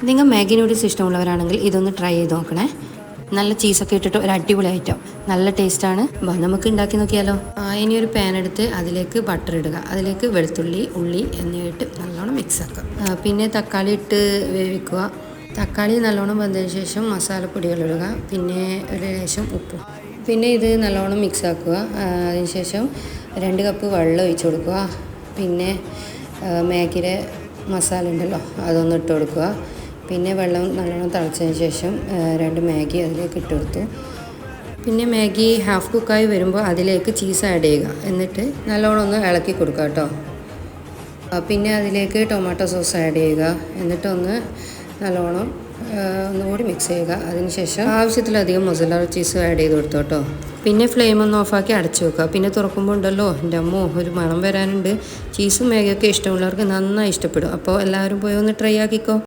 നിങ്ങൾ Maggi noodles ഇഷ്ടമുള്ളവരാണെങ്കിൽ ഇതൊന്ന് try ചെയ്ത് നോക്കണേ. നല്ല ചീസൊക്കെ ഇട്ടിട്ട് ഒരു അടിപൊളി ഐറ്റം, നല്ല ടേസ്റ്റാണ്. നമുക്ക് ഉണ്ടാക്കി നോക്കിയാലോ. ഇനി ഒരു പാൻ എടുത്ത് അതിലേക്ക് ബട്ടർ ഇടുക, അതിലേക്ക് വെളുത്തുള്ളി, ഉള്ളി എന്നിവയിട്ട് നല്ലോണം മിക്സ് ആക്കുക. പിന്നെ തക്കാളി ഇട്ട് വേവിക്കുക. തക്കാളി നല്ലോണം വന്നതിന് ശേഷം മസാലപ്പൊടികൾ ഇടുക, പിന്നെ ഒരു ലേശം ഉപ്പും. പിന്നെ ഇത് നല്ലോണം മിക്സ് ആക്കുക. അതിനുശേഷം 2 കപ്പ് വെള്ളം ഒഴിച്ച് കൊടുക്കുക. പിന്നെ മാഗിയുടെ മസാല ഉണ്ടല്ലോ അതൊന്ന് ഇട്ട് കൊടുക്കുക. പിന്നെ വെള്ളം നല്ലോണം തിളച്ചതിന് ശേഷം 2 മാഗി അതിലേക്ക് ഇട്ട് കൊടുത്തു. പിന്നെ മാഗി ഹാഫ് കുക്കായി വരുമ്പോൾ അതിലേക്ക് ചീസ് ആഡ് ചെയ്യുക. എന്നിട്ട് നല്ലോണം ഒന്ന് ഇളക്കി കൊടുക്കുക കേട്ടോ. പിന്നെ അതിലേക്ക് ടൊമാറ്റോ സോസ് ആഡ് ചെയ്യുക. എന്നിട്ടൊന്ന് നല്ലോണം ഒന്നുകൂടി മിക്സ് ചെയ്യുക. അതിനുശേഷം ആവശ്യത്തിലധികം മൊസറല്ല ചീസ് ആഡ് ചെയ്ത് കൊടുത്തു കേട്ടോ. പിന്നെ ഫ്ലെയിം ഒന്ന് ഓഫാക്കി അടച്ചു വെക്കുക. പിന്നെ തുറക്കുമ്പോൾ ഉണ്ടല്ലോ എൻ്റെ അമ്മോ ഒരു മണം വരാനുണ്ട്. ചീസും മാഗിയൊക്കെ ഇഷ്ടമുള്ളവർക്ക് നന്നായി ഇഷ്ടപ്പെടും. അപ്പോൾ എല്ലാവരും പോയി ഒന്ന് ട്രൈ ആക്കിക്കോ.